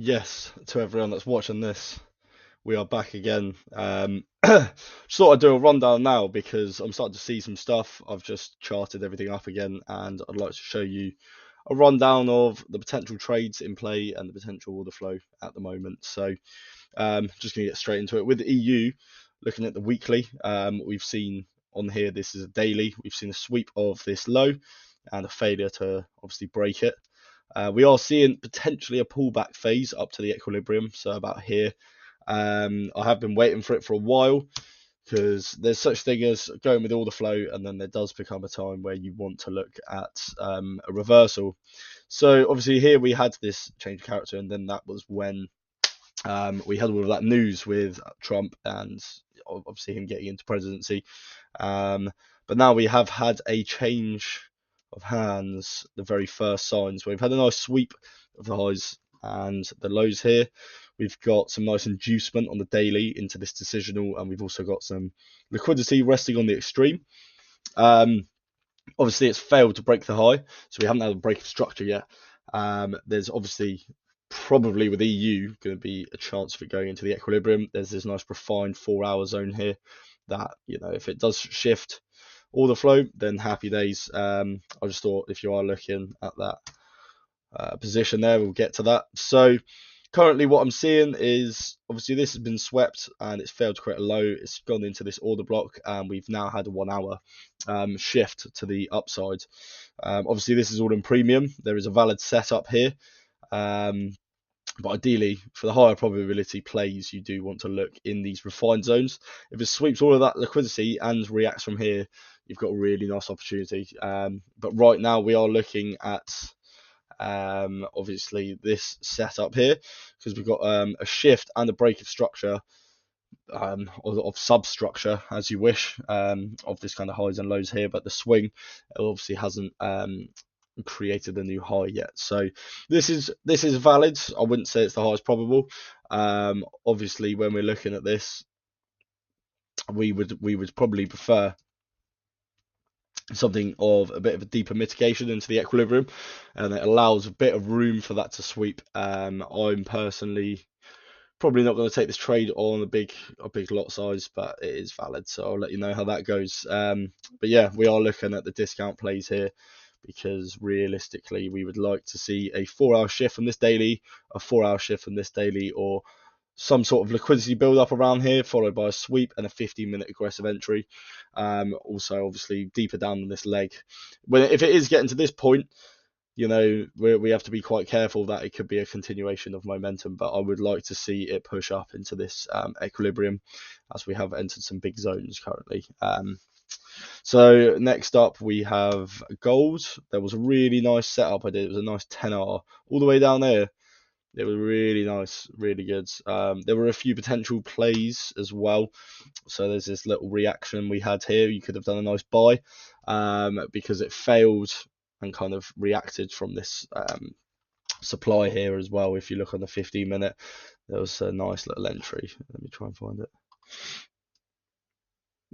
Yes, to everyone that's watching this, we are back again. Just thought I'd do a rundown now because I'm starting to see some stuff. I've just charted everything up again, and I'd like to show you a rundown of the potential trades in play and the potential order flow at the moment. So, just going to get straight into it. With the EU, looking at the weekly, we've seen on here this is a daily. We've seen a sweep of this low and a failure to obviously break it. We are seeing potentially a pullback phase up to the equilibrium, so about here. I have been waiting for it for a while because there's such thing as going with all the flow, and then there does become a time where you want to look at a reversal. So obviously here we had this change of character, and then that was when we had all of that news with Trump and obviously him getting into presidency. But now we have had a change of hands, the very first signs. We've had a nice sweep of the highs and the lows here. We've got some nice inducement on the daily into this decisional, and we've also got some liquidity resting on the extreme. Obviously, it's failed to break the high, so we haven't had a break of structure yet. There's obviously probably with EU going to be a chance of it going into the equilibrium. There's this nice refined 4 hour zone here that, if it does shift all the flow, then happy days. I just thought if you are looking at that position there, we'll get to that. So currently what I'm seeing is obviously this has been swept and it's failed to create a low. It's gone into this order block, and we've now had a 1 hour shift to the upside. Obviously this is all in premium. There is a valid setup here. But ideally, for the higher probability plays, you do want to look in these refined zones. If it sweeps all of that liquidity and reacts from here, you've got a really nice opportunity. But right now, we are looking at obviously this setup here because we've got a shift and a break of structure, or of substructure, as you wish, of this kind of highs and lows here. But the swing obviously hasn't created a new high yet. So this is valid. I wouldn't say it's the highest probable. Obviously, when we're looking at this, we would probably prefer something of a bit of a deeper mitigation into the equilibrium, and it allows a bit of room for that to sweep. I'm personally probably not going to take this trade on a big lot size, but it is valid, so I'll let you know how that goes. But yeah, we are looking at the discount plays here because realistically we would like to see a 4 hour shift from this daily, a 4 hour shift from this daily, or some sort of liquidity build up around here, followed by a sweep and a 15-minute aggressive entry. Also, obviously, deeper down on this leg. If it is getting to this point, we have to be quite careful that it could be a continuation of momentum, but I would like to see it push up into this equilibrium as we have entered some big zones currently. So next up we have gold. There was a really nice setup I did. It was a nice 10R all the way down there. It was really nice, really good. There were a few potential plays as well. So there's this little reaction we had here. You could have done a nice buy because it failed and kind of reacted from this supply here as well. If you look on the 15-minute, there was a nice little entry. Let me try and find it.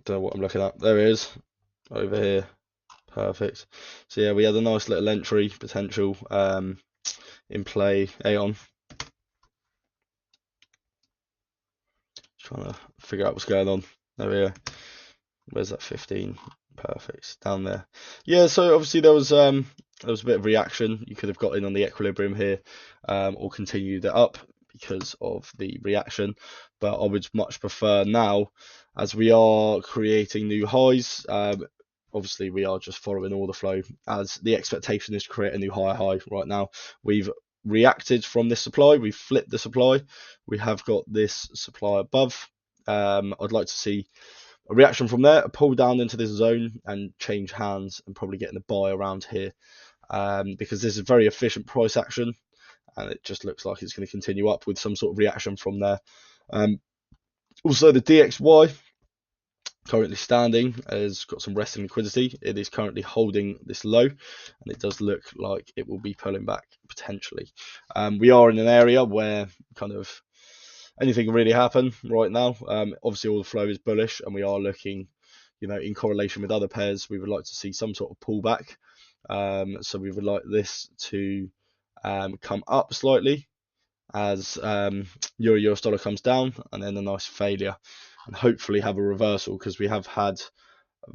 Don't know what I'm looking at. There it is, over here. Perfect. So yeah, we had a nice little entry potential in play. Aeon. Trying to figure out what's going on. There we go. Where's that 15? Perfect. Down there. Yeah, so obviously there was a bit of reaction. You could have got in on the equilibrium here, or continued it up because of the reaction. But I would much prefer now, as we are creating new highs, obviously we are just following all the flow, as the expectation is to create a new higher high right now. We've reacted from this supply, we've flipped the supply, we have got this supply above. I'd like to see a reaction from there, a pull down into this zone and change hands, and probably getting a buy around here, because this is very efficient price action, and it just looks like it's going to continue up with some sort of reaction from there. Also, the DXY currently standing has got some resting liquidity. It is currently holding this low, and it does look like it will be pulling back potentially. We are in an area where kind of anything can really happen right now. Obviously, all the flow is bullish, and we are looking, in correlation with other pairs, we would like to see some sort of pullback. So we would like this to come up slightly, as euro US dollar comes down, and then a nice failure, and hopefully have a reversal, because we have had a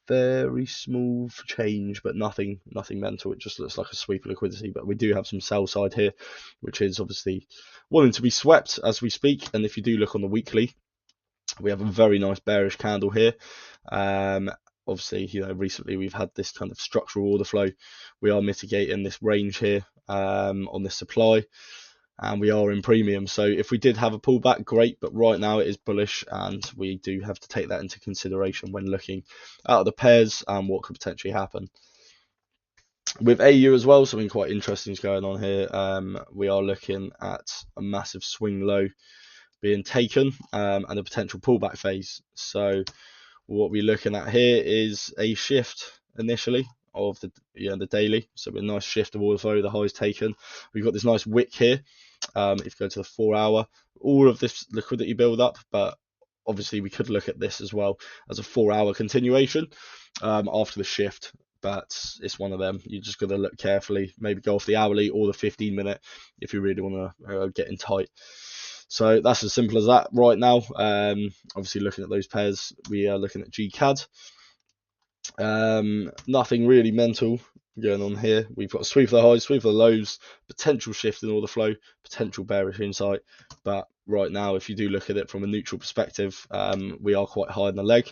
very small change, but nothing mental. It just looks like a sweep of liquidity, but we do have some sell side here, which is obviously wanting to be swept as we speak. And if you do look on the weekly, we have a very nice bearish candle here. Obviously, recently we've had this kind of structural order flow. We are mitigating this range here on this supply, and we are in premium. So if we did have a pullback, great, but right now it is bullish, and we do have to take that into consideration when looking at the pairs and what could potentially happen. With AU as well, something quite interesting is going on here. We are looking at a massive swing low being taken and a potential pullback phase. So what we're looking at here is a shift initially of the daily. So a nice shift of order flow, the highs taken. We've got this nice wick here. If you go to the 4 hour, all of this liquidity build up, but obviously we could look at this as well as a 4 hour continuation after the shift. But it's one of them. You just got to look carefully. Maybe go off the hourly or the 15-minute if you really want to get in tight. So that's as simple as that right now. Obviously, looking at those pairs, we are looking at GCAD. Nothing really mental going on here. We've got a sweep of the highs, sweep of the lows, potential shift in order flow, potential bearish insight. But right now, if you do look at it from a neutral perspective, we are quite high in the leg.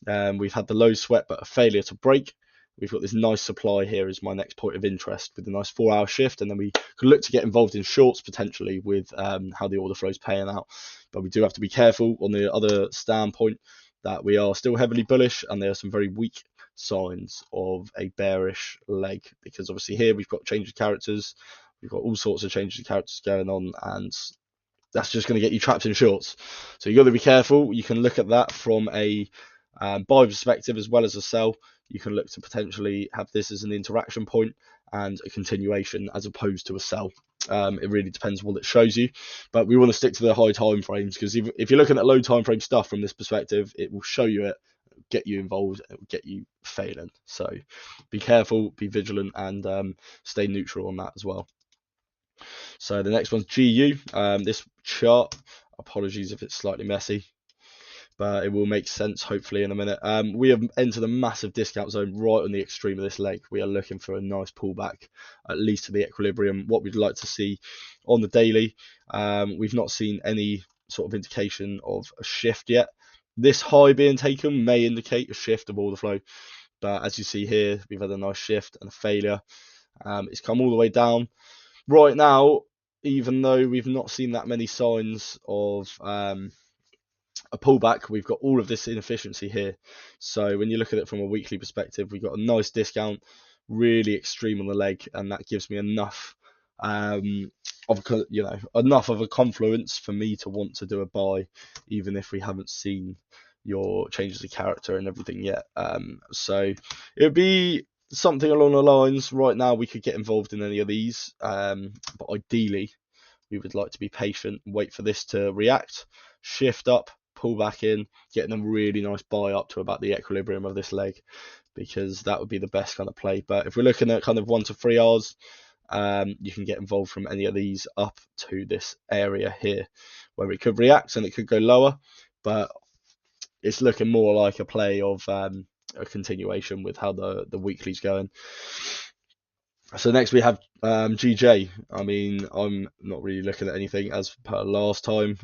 We've had the low sweat, but a failure to break. We've got this nice supply here is my next point of interest with a nice 4 hour shift, and then we could look to get involved in shorts potentially with how the order flow is paying out. But we do have to be careful on the other standpoint that we are still heavily bullish, and there are some very weak signs of a bearish leg, because obviously here we've got change of characters, we've got all sorts of changes of characters going on, and that's just going to get you trapped in shorts. So you've got to be careful. You can look at that from a buy perspective as well as a sell. You can look to potentially have this as an interaction point and a continuation as opposed to a sell. It really depends what it shows you, but we want to stick to the high time frames, because if you're looking at low time frame stuff from this perspective, it will show you it, get you involved, it will get you failing. So be careful, be vigilant, and stay neutral on that as well. So the next one's GU. This chart, apologies if it's slightly messy, but it will make sense hopefully in a minute. We have entered a massive discount zone right on the extreme of this leg. We are looking for a nice pullback, at least to the equilibrium, what we'd like to see on the daily. We've not seen any sort of indication of a shift yet. This high being taken may indicate a shift of order flow, but as you see here, we've had a nice shift and a failure. It's come all the way down. Right now, even though we've not seen that many signs of a pullback, we've got all of this inefficiency here. So when you look at it from a weekly perspective, we've got a nice discount, really extreme on the leg, and that gives me enough enough of a confluence for me to want to do a buy, even if we haven't seen your changes of character and everything yet. So it would be something along the lines. Right now we could get involved in any of these, but ideally we would like to be patient and wait for this to react, shift up, pull back in, getting a really nice buy up to about the equilibrium of this leg, because that would be the best kind of play. But if we're looking at kind of 1 to 3 hours, you can get involved from any of these up to this area here, where it could react and it could go lower, but it's looking more like a play of a continuation with how the weekly's going. So next we have GJ. I mean, I'm not really looking at anything as per last time.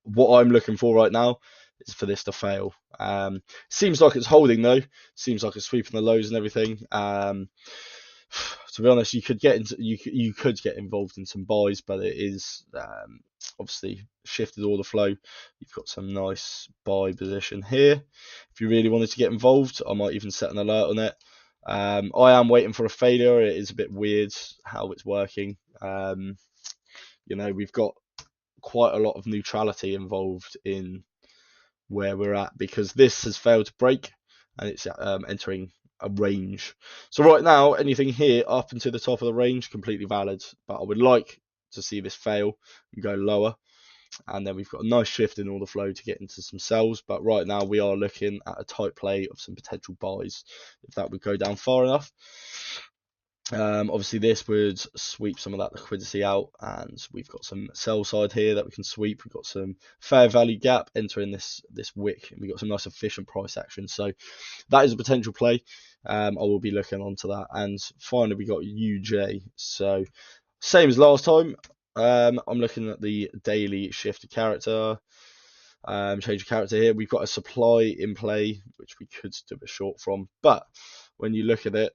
What I'm looking for right now is for this to fail. Seems like it's holding though. Seems like it's sweeping the lows and everything. To be honest, you could get involved in some buys, but it is obviously shifted order flow. You've got some nice buy position here. If you really wanted to get involved, I might even set an alert on it. I am waiting for a failure. It is a bit weird how it's working. We've got quite a lot of neutrality involved in where we're at, because this has failed to break and it's entering a range. So right now, anything here up into the top of the range, completely valid, but I would like to see this fail and go lower. And then we've got a nice shift in order flow to get into some sells, but right now we are looking at a tight play of some potential buys if that would go down far enough. Obviously, this would sweep some of that liquidity out, and we've got some sell side here that we can sweep. We've got some fair value gap entering this wick, and we've got some nice efficient price action. So that is a potential play. I will be looking onto that. And finally, we got UJ. So same as last time. I'm looking at the daily shift of character. Change of character here. We've got a supply in play, which we could do a short from, but when you look at it,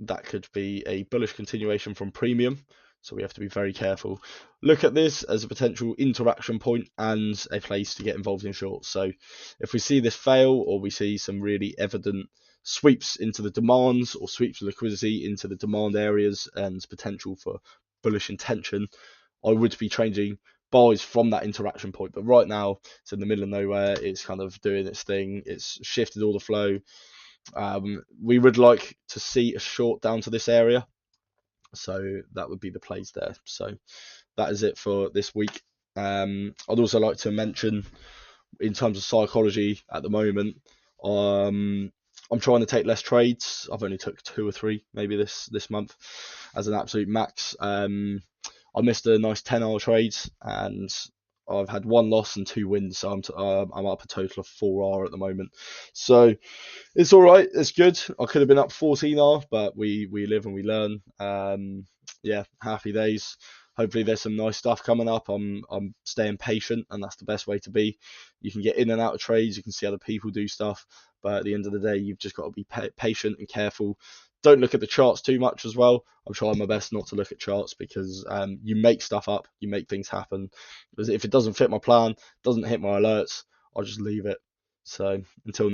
that could be a bullish continuation from premium. So we have to be very careful. Look at this as a potential interaction point and a place to get involved in shorts. So if we see this fail, or we see some really evident sweeps into the demands, or sweeps of liquidity into the demand areas and potential for bullish intention, I would be changing buys from that interaction point. But right now, it's in the middle of nowhere. It's kind of doing its thing. It's shifted all the flow. We would like to see a short down to this area, so that would be the plays there. So that is it for this week. I'd also like to mention, in terms of psychology at the moment, I'm trying to take less trades. I've only took 2 or 3 maybe this month as an absolute max. I missed a nice 10-hour trades, and I've had 1 loss and 2 wins, so I'm up a total of 4 hour at the moment. So it's all right. It's good. I could have been up 14R, but we live and we learn. Yeah, happy days. Hopefully there's some nice stuff coming up. I'm staying patient, and that's the best way to be. You can get in and out of trades. You can see other people do stuff, but at the end of the day, you've just got to be patient and careful. Don't look at the charts too much as well. I'm trying my best not to look at charts, because you make stuff up, you make things happen. Because if it doesn't fit my plan, doesn't hit my alerts, I'll just leave it. So until